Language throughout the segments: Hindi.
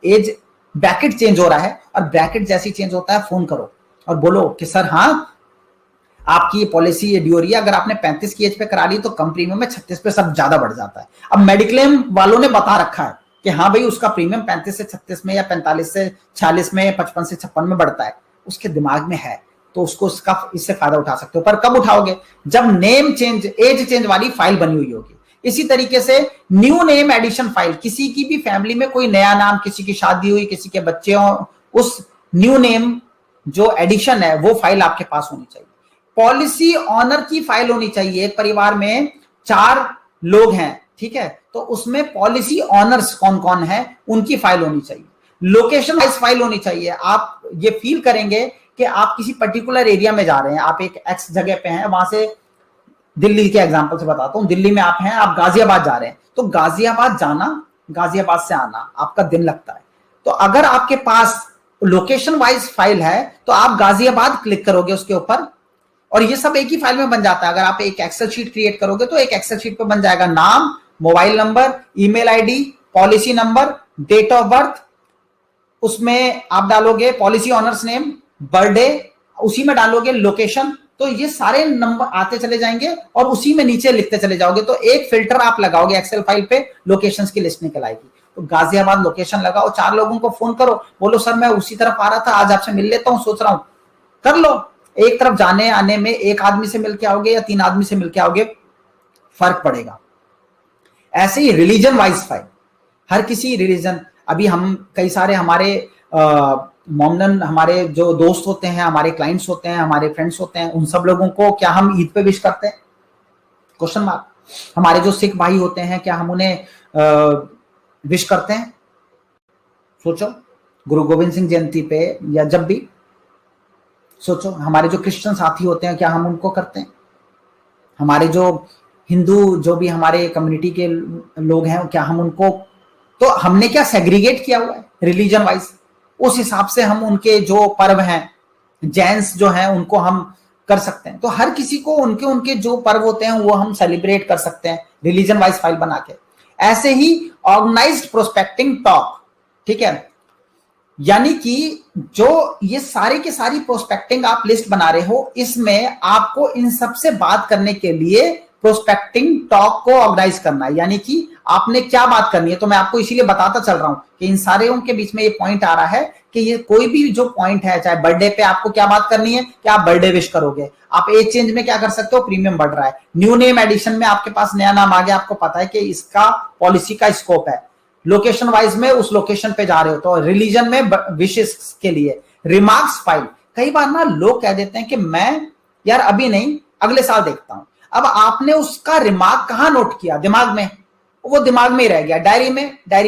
एज ब्रैकेट चेंज हो रहा है, और ब्रैकेट जैसी चेंज होता है फोन करो और बोलो कि सर हाँ आपकी ये पॉलिसी ये ड्यू हो रही है, अगर आपने 35 की एज पे करा ली तो कम प्रीमियम है, 36 पे सब ज्यादा बढ़ जाता है। अब मेडिक्लेम वालों ने बता रखा है कि हाँ भाई उसका प्रीमियम 35 से 36 में या 45 से 46 में, 55 से 56 में बढ़ता है, उसके दिमाग में है, तो उसको इससे फायदा उठा सकते हो। पर कब उठाओगे? जब नेम चेंज, एज चेंज वाली फाइल बनी हुई होगी। इसी तरीके से न्यू नेम एडिशन फाइल, किसी की भी फैमिली में कोई नया नाम, किसी की शादी हुई, किसी के बच्चे हो, उस न्यू नेम जो एडिशन है वो फाइल आपके पास होनी चाहिए। पॉलिसी ऑनर की फाइल होनी चाहिए। एक परिवार में 4 लोग हैं, ठीक है, तो उसमें पॉलिसी ऑनर्स कौन कौन है उनकी फाइल होनी चाहिए। लोकेशन वाइज फाइल होनी चाहिए। आप ये फील करेंगे कि आप किसी पर्टिकुलर एरिया में जा रहे हैं, आप एक एक्स जगह पे हैं, वहां से दिल्ली के एग्जांपल से बताता हूं, दिल्ली में आप हैं, आप गाजियाबाद जा रहे हैं, तो गाजियाबाद जाना, गाजियाबाद से आना आपका दिन लगता है। तो अगर आपके पास लोकेशन वाइज फाइल है तो आप गाजियाबाद क्लिक करोगे उसके ऊपर, और ये सब एक ही फाइल में बन जाता है। अगर आप एक एक्सेल शीट क्रिएट करोगे तो एक एक्सेल शीट पे बन जाएगा, नाम, mobile number, email ID, policy number, date of birth, उसमें आप डालोगे पॉलिसी ऑनर्स नेम, बर्थडे, उसी में डालोगे लोकेशन, तो ये सारे नंबर आते चले जाएंगे और उसी में नीचे लिखते चले जाओगे। तो एक फिल्टर आप लगाओगे एक्सेल फाइल पे, लोकेशंस की लिस्ट निकल आएगी। तो गाजियाबाद लोकेशन लगाओ, 4 लोगों को फोन करो, बोलो सर मैं उसी तरफ आ रहा था, आज आपसे मिल लेता हूं, सोच रहा हूं, कर लो। एक तरफ जाने आने में एक आदमी से मिलके आओगे या 3 आदमी से मिलके आओगे, फर्क पड़ेगा। ऐसे ही रिलीजन वाइज फाइल, हर किसी रिलीजन, अभी हम कई सारे हमारे मोमनन, हमारे जो दोस्त होते हैं, हमारे क्लाइंट्स होते हैं, हमारे फ्रेंड्स होते हैं, उन सब लोगों को क्या हम ईद पे विश करते हैं? Question mark. हमारे जो सिख भाई होते हैं क्या हम उन्हें विश करते हैं? सोचो, गुरु गोविंद सिंह जयंती पे या जब भी सोचो। हमारे जो क्रिश्चियन साथी होते हैं क्या हम उनको करते हैं? हमारे जो हिंदू, जो भी हमारे कम्युनिटी के लोग हैं, क्या हम उनको, तो हमने क्या सेग्रीगेट किया हुआ है रिलीजन वाइज? उस हिसाब से हम उनके जो पर्व हैं, जैन्स जो हैं उनको हम कर सकते हैं। तो हर किसी को उनके उनके जो पर्व होते हैं वो हम सेलिब्रेट कर सकते हैं रिलीजन वाइज फाइल बना के। ऐसे ही ऑर्गेनाइज्ड प्रोस्पेक्टिंग टॉक, ठीक है, यानी कि जो ये सारी की सारी प्रोस्पेक्टिंग आप लिस्ट बना रहे हो, इसमें आपको इन सब से बात करने के लिए प्रोस्पेक्टिंग टॉक को ऑर्गेनाइज करना है। यानी कि आपने क्या बात करनी है, तो मैं आपको इसीलिए बताता चल रहा हूं कि इन सारे के बीच में ये पॉइंट आ रहा है कि ये कोई भी जो पॉइंट है, चाहे बर्थडे पे आपको क्या बात करनी है कि आप बर्थडे विश करोगे, आप एज चेंज में क्या कर सकते हो, प्रीमियम बढ़ रहा है, न्यू नेम एडिशन में आपके पास नया नाम आ गया, आपको पता है कि इसका पॉलिसी का स्कोप है, लोकेशन वाइज में उस लोकेशन पे जा रहे हो, तो रिलीजन में विशेष के लिए रिमार्क्स फाइल। कई बार ना लोग कह देते हैं कि मैं यार अभी नहीं, अगले साल देखता हूं। अब आपने उसका रिमार्क कहां नोट किया? दिमाग में, वो दिमाग में ही रह गया, डायरी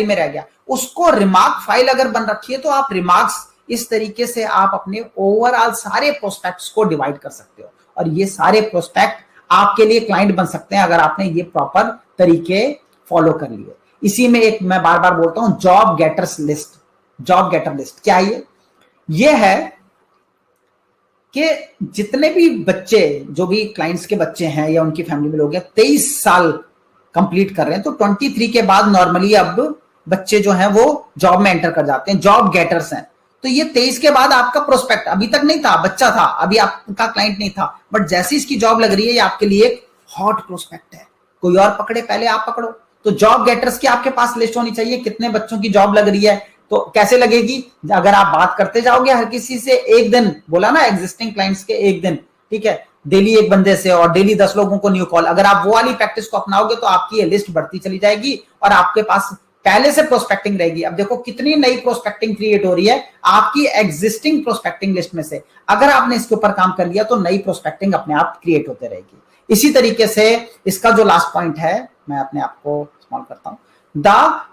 में रह गया। उसको रिमार्क फाइल अगर बन रखी है तो आप रिमार्क्स इस तरीके से आप अपने ओवरऑल सारे प्रोस्पेक्ट्स को डिवाइड कर सकते हो, और ये सारे प्रोस्पेक्ट आपके लिए क्लाइंट बन सकते हैं अगर आपने ये प्रॉपर तरीके फॉलो कर लिए। इसी में एक मैं बार बार बोलता हूं, job getters list. Job getter list क्या है? ये है कि जितने भी बच्चे, जो भी क्लाइंट्स के बच्चे हैं या उनकी फैमिली में लोग हैं, 23 साल कंप्लीट कर रहे हैं, तो 23 के बाद नॉर्मली अब बच्चे जो हैं वो जॉब में एंटर कर जाते हैं, जॉब गेटर्स हैं। तो ये 23 के बाद आपका प्रोस्पेक्ट, अभी तक नहीं था, बच्चा था, अभी आपका क्लाइंट नहीं था, बट जैसे इसकी जॉब लग रही है, ये आपके लिए एक हॉट प्रोस्पेक्ट है। कोई और पकड़े, पहले आप पकड़ो। तो जॉब गेटर्स की आपके पास लिस्ट होनी चाहिए, कितने बच्चों की जॉब लग रही है। तो कैसे लगेगी? अगर आप बात करते जाओगे हर किसी से, एक दिन बोला ना, एग्जिस्टिंग क्लाइंट्स के एक दिन, ठीक है, डेली एक बंदे से और डेली 10 लोगों को न्यू कॉल, अगर आप वो वाली प्रैक्टिस को अपनाओगे तो आपकी ये लिस्ट बढ़ती चली जाएगी और आपके पास पहले से प्रोस्पेक्टिंग रहेगी। अब देखो कितनी नई प्रोस्पेक्टिंग क्रिएट हो रही है आपकी एग्जिस्टिंग प्रोस्पेक्टिंग लिस्ट में से। अगर आपने इसके ऊपर काम कर लिया तो नई प्रोस्पेक्टिंग अपने आप क्रिएट होते रहेगी। इसी तरीके से इसका जो लास्ट पॉइंट है, मैं अपने आप को स्मॉल करता हूं, द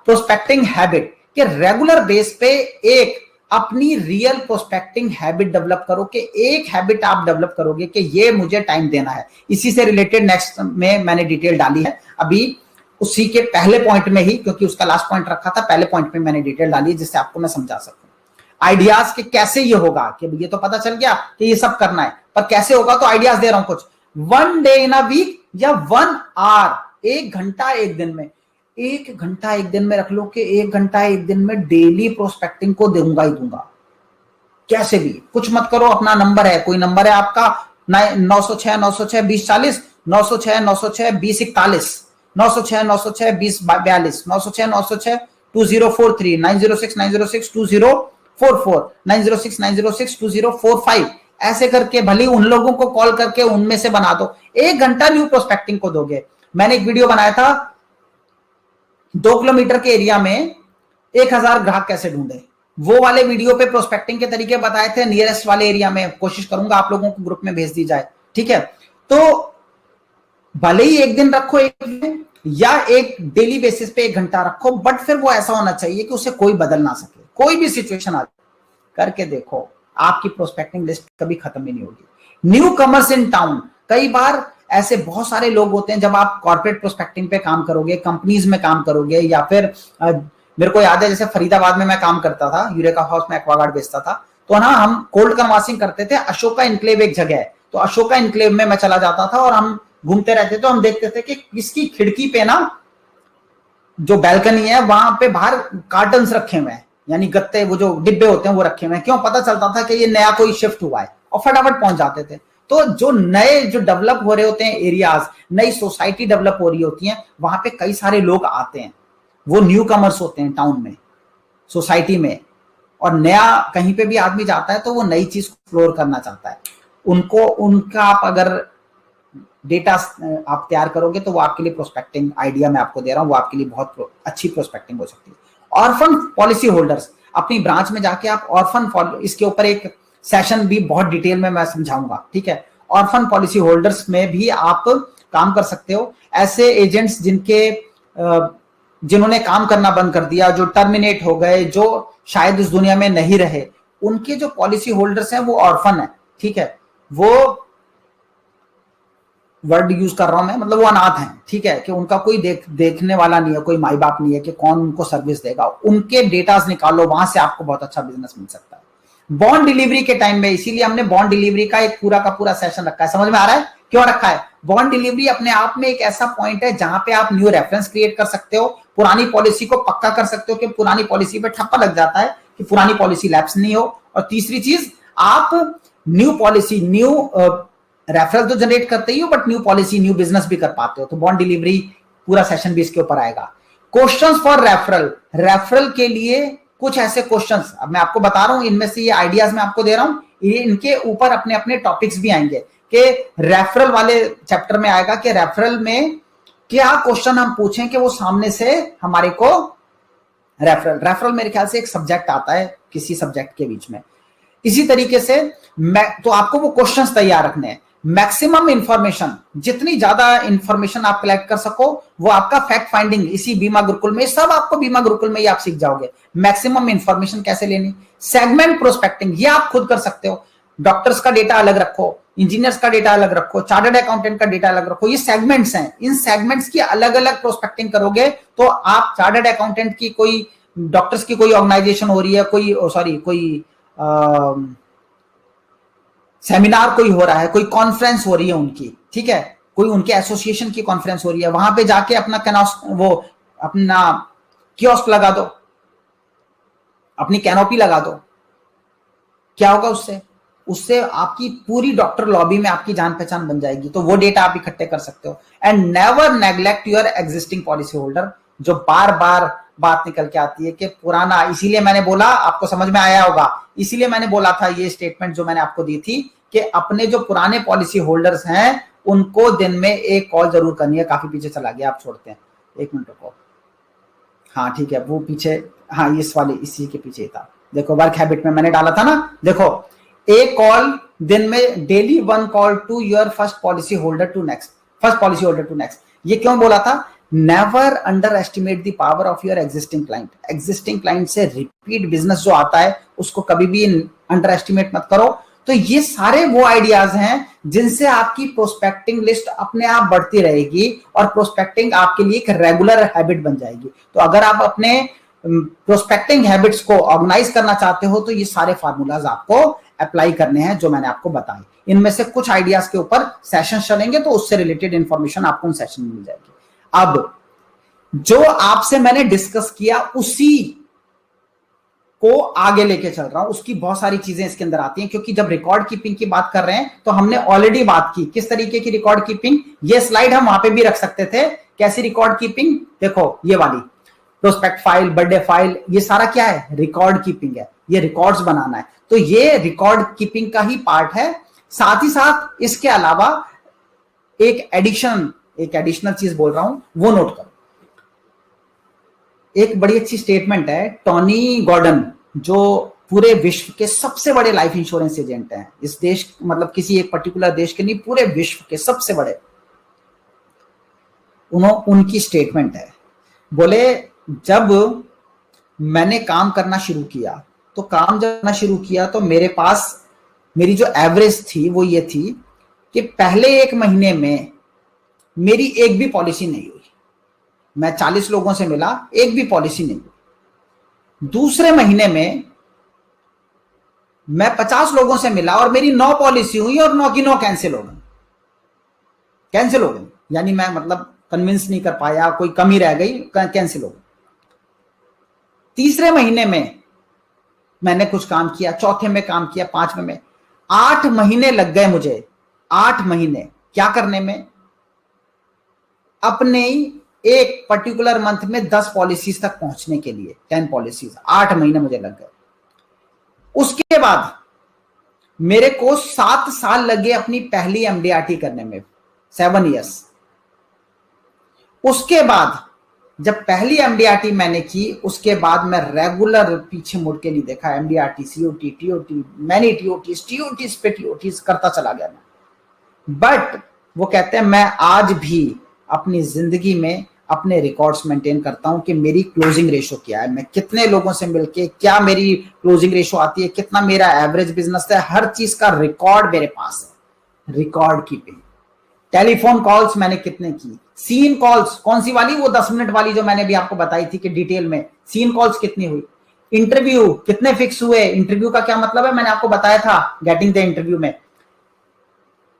प्रोस्पेक्टिंग हैबिट, कि रेगुलर बेस पे एक अपनी रियल प्रोस्पेक्टिंग हैबिट डेवलप करो, कि एक हैबिट आप डेवलप करोगे कि ये मुझे टाइम देना है। इसी से रिलेटेड नेक्स्ट में मैंने डिटेल डाली है, अभी उसी के पहले पॉइंट में ही, क्योंकि उसका लास्ट पॉइंट रखा था, पहले पॉइंट में मैंने डिटेल डाली है जिससे आपको मैं समझा सकूं आइडियाज के कैसे ये होगा। कि ये तो पता चल गया कि ये सब करना है, पर कैसे होगा, तो आइडियाज दे रहा हूं कुछ। 1 डे इन अ वीक या 1 आवर, 1 घंटा एक दिन में, 1 घंटा एक दिन में रख लो कि 1 घंटा एक दिन में डेली प्रोस्पेक्टिंग को दूंगा ही दूंगा, कैसे भी कुछ मत करो। अपना नंबर है, कोई नंबर है आपका 906 906 20 41, 906 906 20 42, 906 906 2043, 906 2044, 906 906 2045, ऐसे करके भले उन लोगों को कॉल करके उनमें से बना दो। 1 घंटा न्यू प्रोस्पेक्टिंग को दोगे। मैंने एक वीडियो बनाया था 2 किलोमीटर के एरिया में 1000 ग्राहक कैसे ढूंढे, वो वाले वीडियो पे प्रोस्पेक्टिंग के तरीके बताए थे। नियरेस्ट वाले एरिया में कोशिश करूंगा आप लोगों को ग्रुप में भेज दी जाए, ठीक है। तो भले ही एक दिन रखो, एक दिन या एक डेली बेसिस पे 1 घंटा रखो, बट फिर वो ऐसा होना चाहिए कि उसे कोई बदल ना सके। कोई भी सिचुएशन आ करके देखो, आपकी प्रोस्पेक्टिंग लिस्ट कभी खत्म ही नहीं होगी। न्यू कमर्स इन टाउन, कई बार ऐसे बहुत सारे लोग होते हैं, जब आप कॉर्पोरेट प्रोस्पेक्टिंग पे काम करोगे, कंपनीज में काम करोगे, या फिर मेरे को याद है जैसे फरीदाबाद में मैं काम करता था, यूरेका हाउस में एक्वागार्ड बेचता था, तो ना हम कोल्ड कन्वासिंग करते थे। अशोका इनक्लेव एक जगह है, तो अशोका इनक्लेव में मैं चला जाता था और हम घूमते रहते थे। तो हम देखते थे कि किसकी खिड़की पे ना, जो बैल्कनी है वहां पे बाहर कार्टन्स रखे हुए हैं, यानी गत्ते, वो जो डिब्बे होते हैं वो रखे हुए हैं। क्यों? पता चलता था कि ये नया कोई शिफ्ट हुआ है, और फटाफट पहुंच जाते थे। तो जो नए जो डेवलप हो रहे होते हैं एरियाज, नई सोसाइटी डेवलप हो रही होती है, वहां पे कई सारे लोग आते हैं, वो न्यू कमर्स होते हैं टाउन में, सोसाइटी में। और नया कहीं पे भी आदमी जाता है तो वो नई चीज एक्सप्लोर करना चाहता है। उनको उनका आप अगर डेटा आप तैयार करोगे तो वो आपके लिए प्रोस्पेक्टिंग आइडिया मैं आपको दे रहा हूं, वो आपके लिए बहुत अच्छी प्रोस्पेक्टिंग हो सकती है। ऑर्फन पॉलिसी होल्डर्स, अपनी ब्रांच में जाके आप ऑर्फन, इसके ऊपर एक सेशन भी बहुत डिटेल में मैं समझाऊंगा, ठीक है। ऑर्फन पॉलिसी होल्डर्स में भी आप काम कर सकते हो। ऐसे एजेंट्स जिन्होंने काम करना बंद कर दिया, जो टर्मिनेट हो गए, जो शायद इस दुनिया में नहीं रहे, उनके जो पॉलिसी होल्डर्स हैं वो ऑर्फन है, ठीक है। वो वर्ड यूज कर रहा हूं मैं, मतलब वो अनाथ हैं, ठीक है, कि उनका कोई देखने वाला नहीं है, कोई माई बाप नहीं है कि कौन उनको सर्विस देगा। उनके डेटास निकालो, वहां से आपको बहुत अच्छा बिजनेस मिल सकता है। बॉन्ड डिलीवरी के टाइम में, इसीलिए हमने बॉन्ड डिलीवरी का एक पूरा का पूरा सेशन रखा है। समझ में आ रहा है क्यों रखा है? बॉन्ड डिलीवरी अपने आप में एक ऐसा पॉइंट है जहां पे आप न्यू रेफरेंस क्रिएट कर सकते हो, पुरानी पॉलिसी को पक्का कर सकते हो कि पुरानी पॉलिसी पे ठप्पा लग जाता है कि पुरानी पॉलिसी लैप्स नहीं हो। और तीसरी चीज, आप न्यू पॉलिसी, न्यू रेफरल तो जनरेट करते ही हो, but new policy, new business भी कर पाते हो। तो बॉन्ड डिलीवरी पूरा सेशन भी इसके ऊपर आएगा। क्वेश्चंस फॉर रेफरल, रेफरल के लिए कुछ ऐसे क्वेश्चंस अब मैं आपको बता रहा हूं, इनमें से ये आइडियाज मैं आपको दे रहा हूं, ये इनके ऊपर अपने अपने टॉपिक्स भी आएंगे कि रेफरल वाले चैप्टर में आएगा कि रेफरल में क्या क्वेश्चन हम पूछें कि वो सामने से हमारे को रेफरल मेरे ख्याल से एक सब्जेक्ट आता है किसी सब्जेक्ट के बीच में। इसी तरीके से तो आपको वो क्वेश्चंस तैयार रखने हैं। मैक्सिमम इंफॉर्मेशन, जितनी ज्यादा इंफॉर्मेशन आप कलेक्ट कर सको, वो आपका फैक्ट फाइंडिंग इसी बीमा गुरुकुल में, सब आपको बीमा गुरुकुल में ही आप सीख जाओगे। मैक्सिमम इंफॉर्मेशन कैसे लेनी, सेगमेंट प्रोस्पेक्टिंग, ये आप खुद कर सकते हो। डॉक्टर्स का डेटा अलग रखो, इंजीनियर्स का डेटा अलग रखो, चार्टर्ड अकाउंटेंट का डेटा अलग रखो। ये सेगमेंट्स हैं, इन सेगमेंट्स की अलग अलग प्रोस्पेक्टिंग करोगे तो आप चार्टर्ड अकाउंटेंट की कोई, डॉक्टर्स की कोई ऑर्गेनाइजेशन हो रही है, कोई सेमिनार कोई हो रहा है, कोई कॉन्फ्रेंस हो रही है उनकी, ठीक है, कोई उनके एसोसिएशन की कॉन्फ्रेंस हो रही है, वहां पे जाके अपना कियोस्क लगा दो, अपनी कैनोपी लगा दो। क्या होगा उससे आपकी पूरी डॉक्टर लॉबी में आपकी जान पहचान बन जाएगी। तो वो डेटा आप इकट्ठे कर सकते हो। And never neglect your existing policy holder, जो बार बार बात निकल के आती है कि पुराना, इसीलिए मैंने बोला, आपको समझ में आया होगा, इसीलिए मैंने बोला था ये स्टेटमेंट जो मैंने आपको दी थी कि अपने जो पुराने पॉलिसी होल्डर्स हैं उनको दिन में एक कॉल जरूर करनी है। काफी पीछे चला गया, आप छोड़ते हैं, 1 मिनट रुको। हाँ ठीक है, वो पीछे, हाँ इस वाले इसी के पीछे था। देखो वर्क हैबिट में मैंने डाला था ना, देखो एक कॉल दिन में, daily 1 call to your first policy holder to next. ये क्यों बोला था? Never underestimate the power of your existing client. Existing client से रिपीट बिजनेस जो आता है उसको कभी भी अंडर एस्टिमेट मत करो। तो ये सारे वो आइडियाज हैं जिनसे आपकी प्रोस्पेक्टिंग लिस्ट अपने आप बढ़ती रहेगी और प्रोस्पेक्टिंग आपके लिए एक रेगुलर हैबिट बन जाएगी। तो अगर आप अपने प्रोस्पेक्टिंग हैबिट्स को ऑर्गेनाइज करना चाहते हो तो ये सारे फार्मूलाज आपको अप्लाई करने हैं जो मैंने आपको बताए। इनमें से कुछ आइडियाज के ऊपर सेशन चलेंगे तो उससे रिलेटेड इंफॉर्मेशन आपको उन सेशन में मिल जाएगी। अब जो आपसे मैंने डिस्कस किया उसी को आगे लेके चल रहा हूं, उसकी बहुत सारी चीजें इसके अंदर आती हैं, क्योंकि जब रिकॉर्ड कीपिंग की बात कर रहे हैं तो हमने ऑलरेडी बात की किस तरीके की रिकॉर्ड कीपिंग। ये स्लाइड हम वहां पे भी रख सकते थे। कैसी रिकॉर्ड कीपिंग, देखो ये वाली प्रोस्पेक्ट फाइल, बर्थडे फाइल, ये सारा क्या है, रिकॉर्ड कीपिंग है, ये रिकॉर्ड्स बनाना है। तो ये रिकॉर्ड कीपिंग का ही पार्ट है। साथ ही साथ इसके अलावा एक एडिशनल चीज बोल रहा हूं, वो नोट करो। एक बड़ी अच्छी स्टेटमेंट है, टॉनी गॉर्डन जो पूरे विश्व के सबसे बड़े लाइफ इंश्योरेंस एजेंट हैं, इस देश मतलब किसी एक पर्टिकुलर देश के नहीं, पूरे विश्व के सबसे बड़े, उनकी स्टेटमेंट है, बोले जब मैंने काम करना शुरू किया तो मेरे पास मेरी जो एवरेज थी वो ये थी कि पहले 1 महीने में मेरी एक भी पॉलिसी नहीं हुई। मैं 40 लोगों से मिला, एक भी पॉलिसी नहीं हुई। दूसरे महीने में मैं 50 लोगों से मिला और मेरी 9 पॉलिसी हुई और 9 की 9 कैंसिल हो गई। यानी मैं मतलब कन्विंस नहीं कर पाया, कोई कमी रह गई, कैंसिल हो गई। तीसरे महीने में मैंने कुछ काम किया, चौथे में काम किया, 5वें में, 8 महीने लग गए मुझे, 8 महीने क्या करने में, अपने एक पर्टिकुलर मंथ में 10 पॉलिसीज तक पहुंचने के लिए, 10 पॉलिसीज, 8 महीने मुझे लग गए। उसके बाद मेरे को 7 साल लगे अपनी पहली एमडीआरटी करने में, 7 इयर्स। उसके बाद जब पहली एमडीआरटी मैंने की, उसके बाद मैं रेगुलर पीछे मुड़ के नहीं देखा, MDRT, COT, TOT, many TOTs पे टीओटीज करता चला गया मैं। बट वो कहते हैं मैं आज भी अपनी जिंदगी में अपने रिकॉर्ड्स मेंटेन करता हूं कि मेरी क्लोजिंग रेशो क्या है, मैं कितने लोगों से मिलके क्या मेरी क्लोजिंग रेशो आती है, कितना मेरा एवरेज बिजनेस है, हर चीज का रिकॉर्ड मेरे पास है, रिकॉर्ड कीपिंग। टेलीफोन कॉल्स मैंने कितने की, सीन कॉल्स कौन सी वाली, वो 10 मिनट वाली जो मैंने भी आपको बताई थी कि डिटेल में, सीन कॉल्स कितनी हुई, इंटरव्यू कितने फिक्स हुए, इंटरव्यू का क्या मतलब है मैंने आपको बताया था गेटिंग द इंटरव्यू में,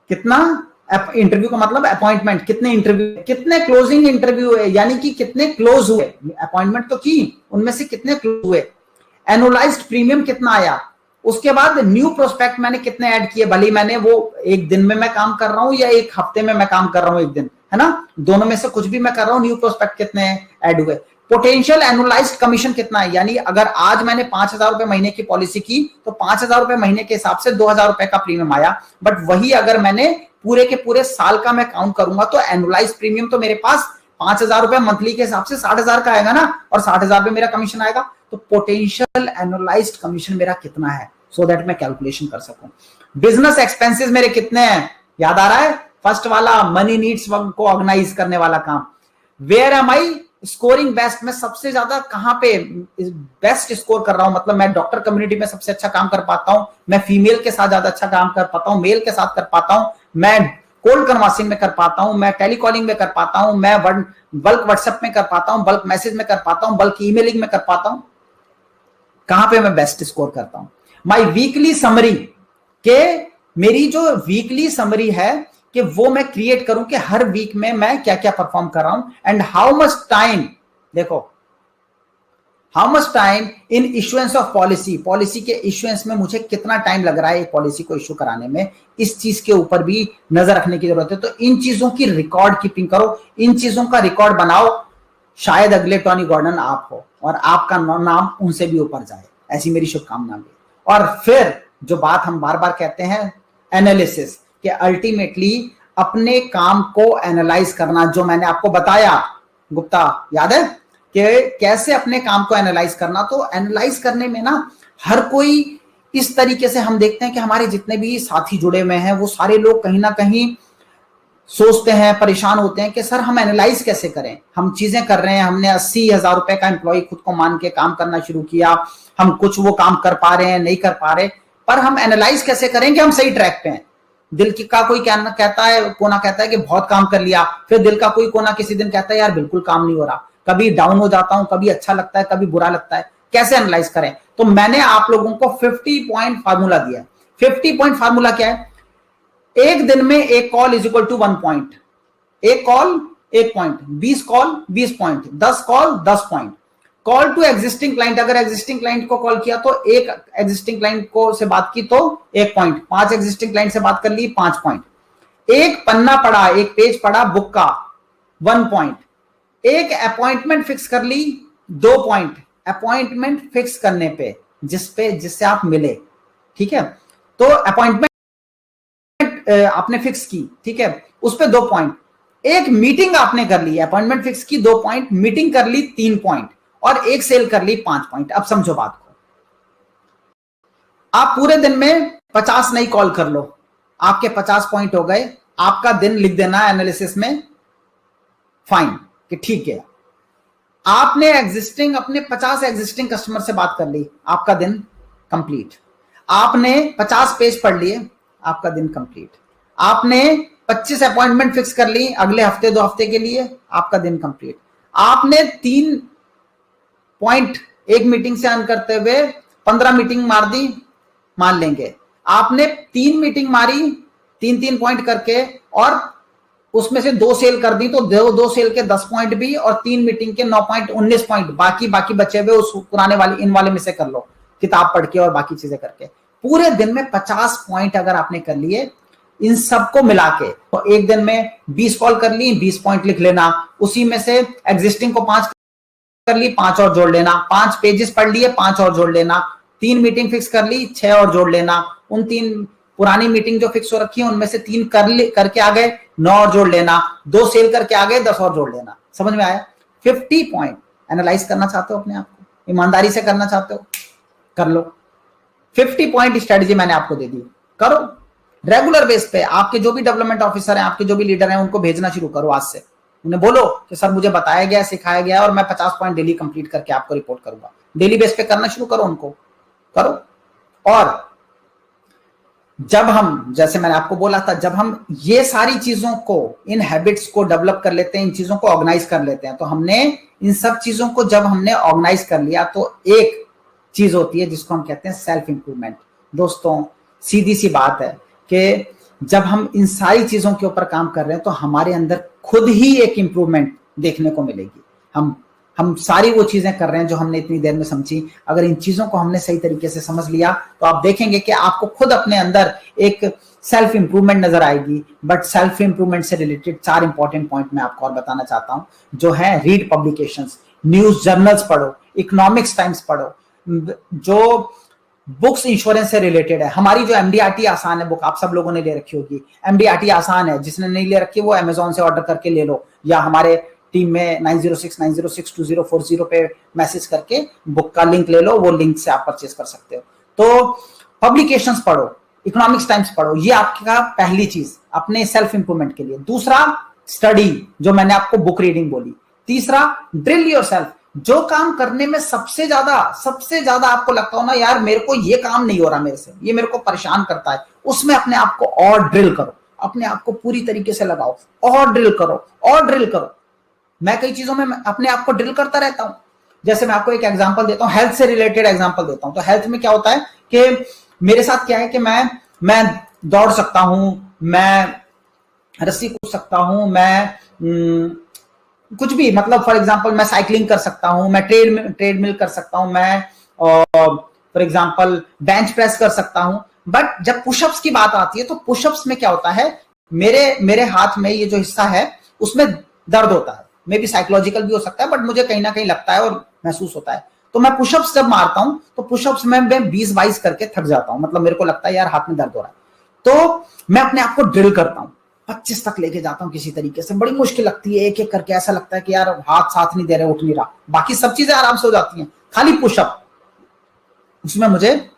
कितना इंटरव्यू का मतलब अपॉइंटमेंट, कितने इंटरव्यू, कितने क्लोजिंग इंटरव्यू है, यानी कि कितने क्लोज हुए, अपॉइंटमेंट तो की, उनमें से कितने क्लोज हुए, एनुअलाइज्ड प्रीमियम कितना आया, उसके बाद न्यू प्रोस्पेक्ट मैंने कितने ऐड किए, भले मैंने वो एक दिन में मैं काम कर रहा हूं या एक हफ्ते में मैं काम कर रहा हूं, एक दिन, है ना, दोनों में से कुछ भी मैं कर रहा हूं, न्यू प्रोस्पेक्ट कितने ऐड हुए, पोटेंशियल एनुअलाइज्ड कमीशन कितना है, यानी अगर आज मैंने 5,000 रुपए महीने की पॉलिसी की तो 5,000 रुपए महीने के हिसाब से 2,000 रुपए का प्रीमियम आया। बट वही अगर मैंने पूरे के पूरे साल का मैं काउंट करूंगा तो एनुअलाइज्ड प्रीमियम तो मेरे पास 5,000 रुपए मंथली के हिसाब से 60,000 का आएगा ना, और 60,000 पे मेरा कमीशन आएगा। तो पोटेंशियल एनुअलाइज्ड कमीशन मेरा कितना है, सो दैट मैं कैलकुलेशन कर सकूं। बिजनेस एक्सपेंसेस मेरे कितने हैं, याद आ रहा है, फर्स्ट वाला मनी नीड्स को ऑर्गेनाइज करने वाला काम। Where am I scoring best, मैं सबसे ज्यादा कहां पे बेस्ट स्कोर कर रहा हूं, मतलब मैं डॉक्टर कम्युनिटी में सबसे अच्छा काम कर पाता हूं, मैं फीमेल के साथ ज्यादा अच्छा काम कर पाता हूं, मेल के साथ कर पाता हूं, मैं कोल्ड कन्वर्सिंग में कर पाता हूं, मैं टेलीकॉलिंग में कर पाता हूं, मैं बल्क व्हाट्सएप में कर पाता हूं, बल्क मैसेज में कर पाता हूं, बल्क ईमेलिंग में कर पाता हूं, कहां पे मैं बेस्ट स्कोर करता हूं। माई वीकली समरी के, मेरी जो वीकली समरी है कि वो मैं क्रिएट करूं कि हर वीक में मैं क्या क्या परफॉर्म कर रहा हूं, एंड हाउ मच टाइम, देखो how much time in issuance of policy, policy के इश्यूएंस में मुझे कितना टाइम लग रहा है एक पॉलिसी को इश्यू कराने में, इस चीज के ऊपर भी नजर रखने की जरूरत है। तो इन चीजों की रिकॉर्ड कीपिंग करो, इन चीजों का रिकॉर्ड बनाओ, शायद अगले टॉनी गॉर्डन आप हो और आपका नाम उनसे भी ऊपर जाए, ऐसी मेरी शुभकामना भी। और फिर जो बात हम बार बार कहते हैं एनालिसिस, कि अल्टीमेटली अपने काम को एनालाइज करना, जो मैंने आपको बताया गुप्ता, याद है कि कैसे अपने काम को एनालाइज करना। तो एनालाइज करने में ना हर कोई इस तरीके से, हम देखते हैं कि हमारे जितने भी साथी जुड़े हुए हैं वो सारे लोग कहीं ना कहीं सोचते हैं, परेशान होते हैं कि सर हम एनालाइज कैसे करें, हम चीजें कर रहे हैं, हमने 80,000 रुपए का एम्प्लॉय खुद को मान के काम करना शुरू किया, हम कुछ वो काम कर पा रहे हैं, नहीं कर पा रहे, पर हम एनालाइज कैसे करेंगे हम सही ट्रैक पे हैं। दिल का कोई कहता है, कोना कहता है कि बहुत काम कर लिया, फिर दिल का कोई कोना किसी दिन कहता है यार बिल्कुल काम नहीं हो रहा, कभी डाउन हो जाता हूं, कभी अच्छा लगता है, कभी बुरा लगता है, कैसे एनालाइज करें। तो मैंने आप लोगों को 50 पॉइंट फार्मूला दिया। 50 पॉइंट फार्मूला क्या है, एक दिन में एक call is equal to 1 point, एक call 1 point, 20 call 20 point, 10 call 10 point. Call to existing client, अगर एग्जिस्टिंग क्लाइंट को कॉल किया तो एक एग्जिस्टिंग क्लाइंट को से बात की तो 1 पॉइंट, 5 एग्जिस्टिंग क्लाइंट से बात कर ली 5 पॉइंट। एक पन्ना पढ़ा, एक पेज पढ़ा बुक का 1 पॉइंट। एक अपॉइंटमेंट फिक्स कर ली 2 पॉइंट, अपॉइंटमेंट फिक्स करने पे जिससे आप मिले, ठीक है, तो अपॉइंटमेंट आपने फिक्स की, ठीक है, उस पे 2 पॉइंट। एक मीटिंग आपने कर ली, अपॉइंटमेंट फिक्स की 2 पॉइंट, मीटिंग कर ली 3 पॉइंट और एक सेल कर ली 5 पॉइंट। अब समझो बात को, आप पूरे दिन में 50 नई कॉल कर लो, आपके 50 पॉइंट हो गए, आपका दिन लिख देना एनालिसिस में फाइन कि ठीक है, आपने अपने 50 एग्जिस्टिंग कस्टमर से बात कर ली, आपका दिन कंप्लीट। आपने 50 पेज पढ़ लिए, आपका दिन कंप्लीट। आपने 25 अपॉइंटमेंट फिक्स कर ली अगले हफ्ते 2 हफ्ते के लिए, आपका दिन कंप्लीट। आपने 3 पॉइंट एक मीटिंग से अर्न करते हुए 15 मीटिंग मार दी, मान लेंगे। आपने 3 मीटिंग मारी 3-3 पॉइंट करके और उसमें से 2 सेल कर दी, तो 2 सेल के 10 पॉइंट भी और 3 मीटिंग के 9 पॉइंट 19 पॉइंट, बाकी बचे हुए उस पुराने वाले इन वाले में से कर लो, किताब पढ़ के और बाकी चीजें करके। पूरे दिन में 50 पॉइंट अगर आपने कर लिए इन सबको मिला के, तो एक दिन में 20 कॉल कर ली, 20 पॉइंट लिख लेना, उसी में से एग्जिस्टिंग को 5 कर ली, 5 और जोड़ लेना, 5 पेजेस पढ़ लिए 5 और जोड़ लेना, 3 मीटिंग फिक्स कर ली 6 और जोड़ लेना, उन 3 पुरानी मीटिंग जो फिक्स हो रखी है उनमें से 3 करके आ गए 9 और जोड़ लेना, 2 सेल करके आ गए 10 और जोड़ लेना। समझ में आया? 50 पॉइंट एनालाइज करना चाहते हो अपने आप को, ईमानदारी से करना चाहते हो, कर लो। 50 पॉइंट स्ट्रेटजी मैंने आपको दे दी, करो। रेगुलर बेस पे आपके जो भी डेवलपमेंट ऑफिसर हैं, आपके जो भी लीडर हैं, उनको भेजना शुरू करो आज से। उन्हें बोलो कि सर मुझे बताया गया, सिखाया गया और मैं 50 पॉइंट डेली कंप्लीट करके आपको रिपोर्ट करूंगा। डेली बेस पे करना शुरू करो, उनको करो। और जब हम, जैसे मैंने आपको बोला था, जब हम ये सारी चीजों को, इन हैबिट्स को डेवलप कर लेते हैं, इन चीजों को ऑर्गेनाइज कर लेते हैं, तो हमने इन सब चीजों को जब हमने ऑर्गेनाइज कर लिया तो एक चीज होती है जिसको हम कहते हैं सेल्फ इंप्रूवमेंट। दोस्तों सीधी सी बात है कि जब हम इन सारी चीजों के ऊपर काम कर रहे हैं तो हमारे अंदर खुद ही एक इंप्रूवमेंट देखने को मिलेगी। हम सारी वो चीजें कर रहे हैं जो हमने इतनी देर में समझी। अगर इन चीजों को हमने सही तरीके से समझ लिया तो आप देखेंगे कि आपको खुद अपने अंदर एक सेल्फ इंप्रूवमेंट नजर आएगी। बट सेल्फ इंप्रूवमेंट से रिलेटेड 4 इंपॉर्टेंट पॉइंट मैं आपको और बताना चाहता हूं, जो है रीड पब्लिकेशंस, न्यूज जर्नल्स पढ़ो, इकोनॉमिक्स टाइम्स पढ़ो, जो बुक्स इंश्योरेंस से रिलेटेड है। हमारी जो एमडीआरटी आसान है बुक, आप सब लोगों ने ले रखी होगी। एमडीआरटी आसान है, जिसने नहीं ले रखी वो अमेजोन से ऑर्डर करके ले लो, या हमारे टीम में 9069062040 पे मैसेज करके बुक का लिंक ले लो, वो लिंक से आप परचेस कर सकते हो। तो पब्लिकेशंस पढ़ो, इकोनॉमिक्स टाइम्स पढ़ो, ये आपका पहली चीज अपने सेल्फ इंप्रूवमेंट के लिए। दूसरा स्टडी, जो मैंने आपको बुक रीडिंग बोली। तीसरा ड्रिल योरसेल्फ, जो काम करने में सबसे ज्यादा आपको लगता हो ना, यार मेरे को ये काम नहीं हो रहा मेरे से, ये मेरे को परेशान करता है, उसमें अपने आप को और ड्रिल करो, अपने आप को पूरी तरीके से लगाओ और ड्रिल करो और ड्रिल करो। मैं कई चीजों में अपने आप को ड्रिल करता रहता हूं। जैसे मैं आपको एक एग्जांपल देता हूं, हेल्थ से रिलेटेड एग्जांपल देता हूं। तो हेल्थ में क्या होता है कि मेरे साथ क्या है कि मैं दौड़ सकता हूं, मैं रस्सी कूद सकता हूं, मैं कुछ भी, मतलब फॉर एग्जांपल मैं साइकिलिंग कर सकता हूं, मैं ट्रेडमिल कर सकता हूं, मैं फॉर एग्जांपल बेंच प्रेस कर सकता हूं। बट जब पुशअप्स की बात आती है तो पुशअप्स में क्या होता है, मेरे हाथ में ये जो हिस्सा है उसमें दर्द होता है। मे बी साइकोलॉजिकल भी हो सकता है, बट मुझे कहीं ना कहीं लगता है और महसूस होता है। तो मैं पुशअप्स जब मारता हूं तो पुशअप्स में मैं 20-22 करके थक जाता हूं, मतलब मेरे को लगता है यार हाथ में दर्द हो रहा है। तो मैं अपने आप को ड्रिल करता हूं, 25 तक लेके जाता हूं किसी तरीके से। बड़ी मुश्किल लगती है, एक एक करके ऐसा लगता है कि यार हाथ साथ नहीं दे रहे, उठ नहीं रहा। बाकी सब चीजें आराम से हो जाती हैं, खाली पुशअप उसमें मुझे